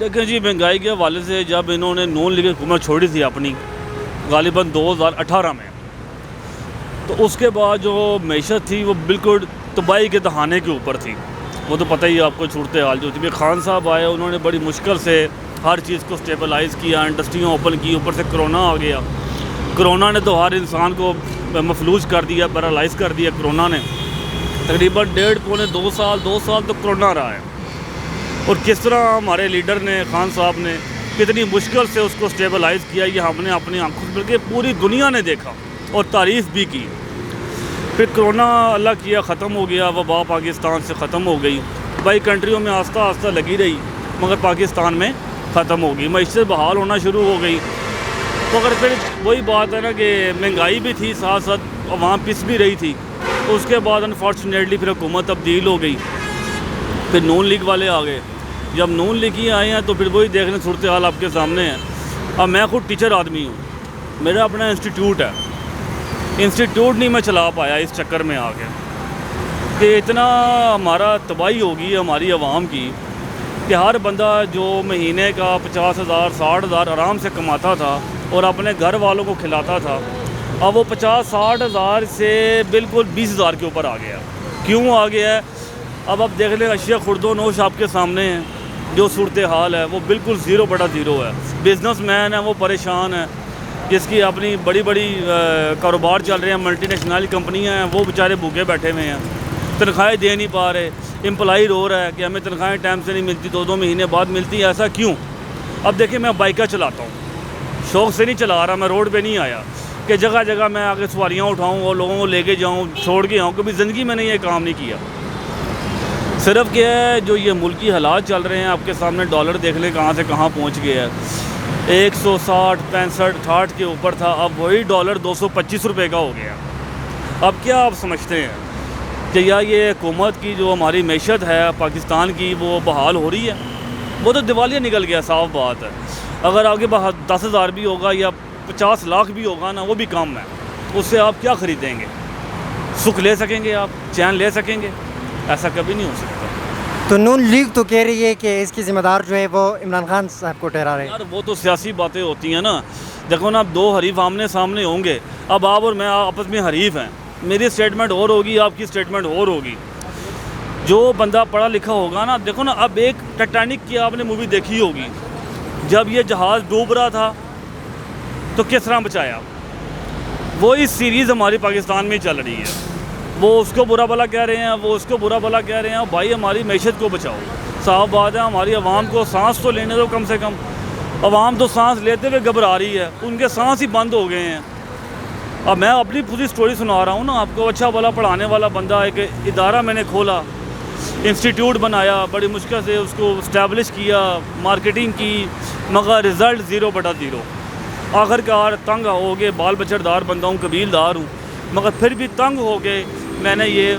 देखें जी, महंगाई के हवाले से जब इन्होंने नून लीग हुकूमत छोड़ी थी अपनी गालिबन 2018 में, तो उसके बाद जो मैशत थी वो बिल्कुल तबाही के दहाने के ऊपर थी। वो तो पता ही है आपको सूरत हाल जो थी। खान साहब आए, उन्होंने बड़ी मुश्किल से हर चीज़ को स्टेबलाइज़ किया, इंडस्ट्रियाँ ओपन की, ऊपर से कोरोना आ गया। कोरोना ने तो हर इंसान को मफलूज कर दिया, पैरालाइज़ कर दिया। कोरोना ने तकरीबन 1.5-2 साल तो कोरोना रहा है। और किस तरह हमारे लीडर ने, खान साहब ने कितनी मुश्किल से उसको स्टेबलाइज़ किया, ये हमने अपनी आंखों से, बल्कि पूरी दुनिया ने देखा और तारीफ़ भी की। फिर कोरोना अल्लाह किया ख़त्म हो गया, वबा पाकिस्तान से ख़त्म हो गई। भाई कंट्रियों में आस्ता आस्ता लगी रही, मगर पाकिस्तान में ख़त्म हो गई, मईशत बहाल होना शुरू हो गई। तो अगर फिर वही बात है ना कि महंगाई भी थी, साथ साथ अवाम पिस भी रही थी। तो उसके बाद अनफॉर्चुनेटली फिर हुकूमत तब्दील हो गई, फिर नून लीग वाले आ गए। जब नून लीग ही आए हैं तो फिर वही देखने सूरत हाल आपके सामने है। अब मैं खुद टीचर आदमी हूँ, मेरा अपना इंस्टीट्यूट है, इंस्टीट्यूट नहीं मैं चला पाया इस चक्कर में आके कि इतना हमारा तबाही होगी हमारी आवाम की कि हर बंदा जो महीने का 50,000 60,000 आराम से कमाता था और अपने घर वालों को खिलाता था, अब वो 50-60 हज़ार से बिल्कुल 20,000 के ऊपर आ गया। क्यों आ गया है? अब आप देख लें, अशिया खुर्दो नोश आपके सामने हैं, जो सूरत हाल है वो बिल्कुल 0/0 है। बिजनेसमैन है वो परेशान है, जिसकी अपनी बड़ी बड़ी कारोबार चल रहे हैं, मल्टीनेशनल कंपनियां हैं, वो बेचारे भूखे बैठे हुए हैं, तनख्वाहें दे नहीं पा रहे। एम्प्लॉई रो रहा है कि हमें तनख्वाहें टाइम से नहीं मिलती, 2-2 महीने बाद मिलती है। ऐसा क्यों? अब देखिए, मैं बाइका चलाता हूँ, शौक़ से नहीं चला रहा, मैं रोड पे नहीं आया कि जगह जगह मैं आके सवारियाँ उठाऊँ और लोगों को लेके जाऊँ, छोड़ के आऊँ। कभी ज़िंदगी में ये काम नहीं किया। सिर्फ क्या है, जो ये मुल्की हालात चल रहे हैं आपके सामने, डॉलर देख लें कहाँ से कहाँ पहुँच गया है। 160, 65, 60 के ऊपर था, अब वही डॉलर 225 रुपये का हो गया। अब क्या आप समझते हैं कि या ये हुकूमत की जो हमारी मैशत है पाकिस्तान की वो बहाल हो रही है? वो तो दिवालिया निकल गया, साफ बात है। अगर आगे 10,000 भी होगा या 50 लाख भी होगा ना, वो भी कम है। उससे आप क्या ख़रीदेंगे? सुख ले सकेंगे आप? चैन ले सकेंगे? ऐसा कभी नहीं हो सकता। तो नून लीग तो कह रही है कि इसकी ज़िम्मेदार जो है वो इमरान खान साहब को ठहरा रहे हैं। यार वो तो सियासी बातें होती हैं ना। देखो ना, अब 2 हरीफ आमने सामने होंगे, अब आप और मैं आपस में हरीफ हैं, मेरी स्टेटमेंट और होगी, आपकी स्टेटमेंट और होगी। जो बंदा पढ़ा लिखा होगा ना, देखो ना, अब एक टाइटैनिक की आपने मूवी देखी होगी, जब ये जहाज़ डूब रहा था तो किस तरह बचाया, वो इस सीरीज़ हमारी पाकिस्तान में चल रही है। वो उसको बुरा भला कह रहे हैं, वो उसको बुरा भला कह रहे हैं। भाई हमारी मैशत को बचाओ, साफ बात है। हमारी आवाम को सांस तो लेने दो कम से कम। आवाम तो सांस लेते हुए घबरा रही है, उनके सांस ही बंद हो गए हैं। अब मैं अपनी पूरी स्टोरी सुना रहा हूँ ना आपको। अच्छा भला पढ़ाने वाला बंदा, एक इदारा मैंने खोला, इंस्टीट्यूट बनाया, बड़ी मुश्किल से उसको इस्टेब्लिश किया, मार्केटिंग की, मगर रिज़ल्ट 0/0। आखिरकार तंग हो गए, बाल बचड़दार बंदा हूँ, कबीलदार हूँ, मगर फिर भी तंग हो गए, मैंने ये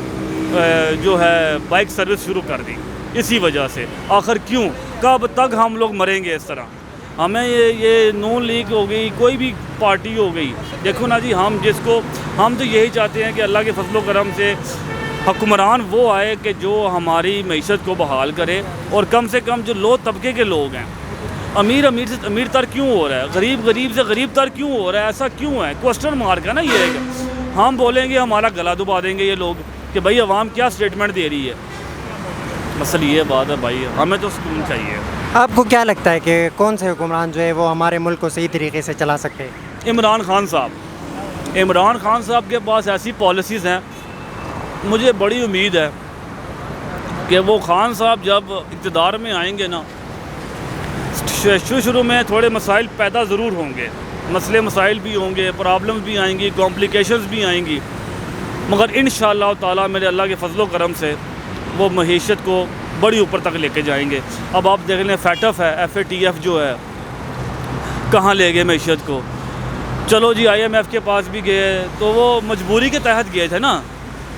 जो है बाइक सर्विस शुरू कर दी इसी वजह से। आखिर क्यों, कब तक हम लोग मरेंगे इस तरह? हमें ये नून लीग हो गई, कोई भी पार्टी हो गई, देखो ना जी, हम तो यही चाहते हैं कि अल्लाह के फजलो करम से हुक्मरान वो आए कि जो हमारी मैशत को बहाल करे, और कम से कम जो लो तबके के लोग हैं, अमीर से अमीर तर क्यों हो रहा है, गरीब से गरीब तर क्यों हो रहा है, ऐसा क्यों है? क्वेश्चन मार्क है ना ये। हम बोलेंगे हमारा गला दुबा देंगे ये लोग कि भाई अवाम क्या स्टेटमेंट दे रही है। असल ये बात है भाई, हमें तो सुकून चाहिए। आपको क्या लगता है कि कौन से हुक्मरान जो है वो हमारे मुल्क को सही तरीके से चला सकते हैं? इमरान खान साहब। इमरान खान साहब के पास ऐसी पॉलिसीज़ हैं, मुझे बड़ी उम्मीद है कि वो खान साहब जब इक़्तिदार में आएंगे ना, शुरू में थोड़े मसाइल पैदा ज़रूर होंगे, मसले मसाइल भी होंगे, प्रॉब्लम्स भी आएंगी, कॉम्प्लिकेशंस भी आएंगी, मगर इंशाअल्लाह ताला मेरे अल्लाह के फजलो करम से वो महीशत को बड़ी ऊपर तक लेके जाएंगे। अब आप देख लें, FATF है, FATF जो है, कहाँ ले गए महीशत को। चलो जी, IMF के पास भी गए तो वो मजबूरी के तहत गए थे ना,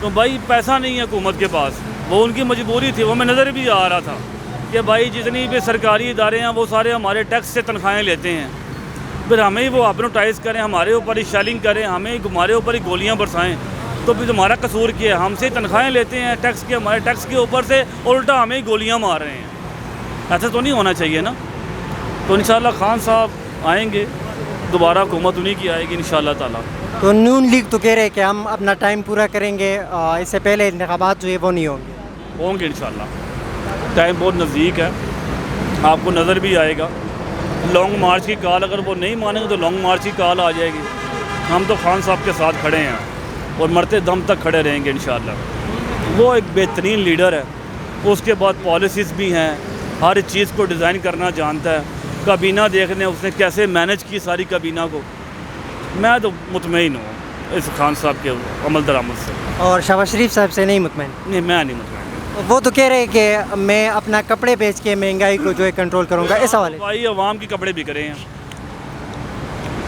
तो भाई पैसा नहीं है हुकूमत के पास, वो उनकी मजबूरी थी। वो मैं नज़र भी आ रहा था कि भाई जितनी भी सरकारी इदारे हैं वो सारे हमारे टैक्स से तनख्वाहें लेते हैं, फिर हमें ही वो एडवर्टाइज़ करें, हमारे ऊपर ही शेलिंग करें, हमें हमारे ऊपर ही गोलियां बरसाएं, तो फिर हमारा कसूर क्या है? हमसे तनख्वाहें लेते हैं टैक्स के, हमारे टैक्स के ऊपर से, और उल्टा हमें ही गोलियां मार रहे हैं। ऐसा तो नहीं होना चाहिए ना। तो इंशाल्लाह खान साहब आएंगे, दोबारा हुकूमत उन्हीं की आएगी इंशाल्लाह ताला। तो नून लीग तो कह रहे हैं कि हम अपना टाइम पूरा करेंगे, इससे पहले इंतखाबात जो है वो नहीं होंगे। होंगे इंशाल्लाह, टाइम बहुत नज़दीक है, आपको नज़र भी आएगा। लॉन्ग मार्च की कॉल अगर वो नहीं मानेंगे तो लॉन्ग मार्च की कॉल आ जाएगी। हम तो खान साहब के साथ खड़े हैं और मरते दम तक खड़े रहेंगे इंशाल्लाह। वो एक बेहतरीन लीडर है, उसके बाद पॉलिसीज़ भी हैं, हर चीज़ को डिज़ाइन करना जानता है। काबीना देखने उसने कैसे मैनेज की सारी काबीना को, मैं तो मुतमईन हूँ इस खान साहब के अमल दरामद से। और शहबाज शरीफ साहब से नहीं मुतमईन? नहीं, मैं नहीं मुतमईन। वो तो कह रहे हैं कि मैं अपना कपड़े बेच के महंगाई को जो है कंट्रोल करूँगा, ऐसा वाले। भाई अवाम की कपड़े बिक रहे हैं,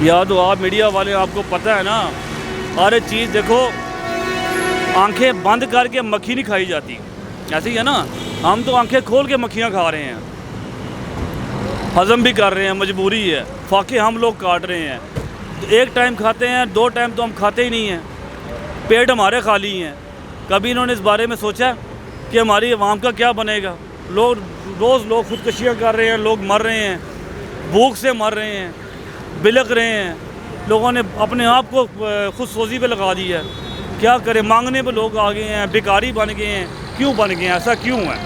या तो आप मीडिया वाले, आपको पता है ना, हर चीज़ देखो, आंखें बंद करके मक्खी नहीं खाई जाती, ऐसे ही है ना। हम तो आंखें खोल के मक्खियाँ खा रहे हैं, हज़म भी कर रहे हैं, मजबूरी है। फाके हम लोग काट रहे हैं, एक टाइम खाते हैं, 2 टाइम तो हम खाते ही नहीं हैं, पेट हमारे खाली हैं। कभी इन्होंने इस बारे में सोचा कि हमारी आवाम का क्या बनेगा? रोज़ लोग खुदकशियाँ कर रहे हैं, लोग मर रहे हैं, भूख से मर रहे हैं, बिलख रहे हैं, लोगों ने अपने आप को खुद सोजी पे लगा दी है। क्या करें, मांगने पे लोग आ गए हैं, भिखारी बन गए हैं। क्यों बन गए हैं, ऐसा क्यों है?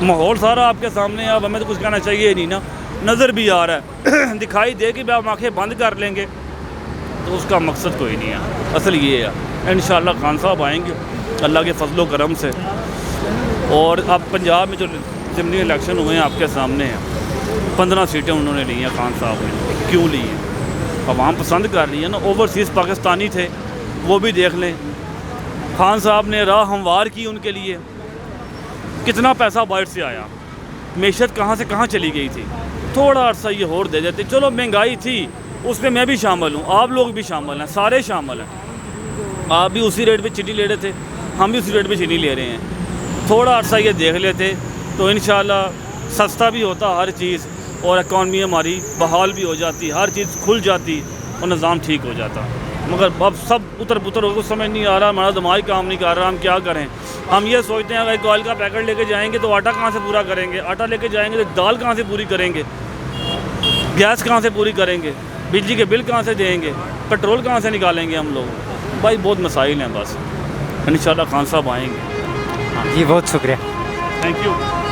माहौल सारा आपके सामने है, अब हमें तो कुछ कहना चाहिए नहीं ना, नज़र भी आ रहा है दिखाई दे कि हम आँखें बंद कर लेंगे तो उसका मकसद कोई नहीं है। असल ये है, इंशाअल्लाह खान साहब आएंगे अल्लाह के फजलो करम से। और अब पंजाब में जो ज़िमनी इलेक्शन हुए हैं आपके सामने हैं, 15 सीटें उन्होंने ली हैं खान साहब ने। क्यों ली हैं? अवाम पसंद कर रही है ना। ओवरसीज़ पाकिस्तानी थे, वो भी देख लें, खान साहब ने राह हमवार की उनके लिए। कितना पैसा बाहर से आया, मैशत कहाँ से कहाँ चली गई थी। थोड़ा अर्सा ये और दे देते, चलो महंगाई थी उसमें मैं भी शामिल हूँ, आप लोग भी शामिल हैं, सारे शामिल हैं। आप भी उसी रेट पे चीनी ले रहे थे, हम भी उसी रेट पे चीनी ले रहे हैं। थोड़ा अर्सा ये देख लेते तो इंशाल्लाह सस्ता भी होता हर चीज़, और इकॉनमी हमारी बहाल भी हो जाती, हर चीज़ खुल जाती और निज़ाम ठीक हो जाता। मगर अब सब उतर पुतर हो, कुछ समझ नहीं आ रहा, हमारा दिमाग काम नहीं कर रहा, हम क्या करें। हम ये सोचते हैं अगर ऑयल का पैकेट लेके जाएंगे तो आटा कहाँ से पूरा करेंगे, आटा लेके जाएंगे तो दाल कहाँ से पूरी करेंगे, गैस कहाँ से पूरी करेंगे, बिजली के बिल कहाँ से देंगे, पेट्रोल कहाँ से निकालेंगे हम लोग। भाई बहुत मसाइल हैं, बस इंशाल्लाह खान साहब आएंगे। जी बहुत शुक्रिया। Thank you.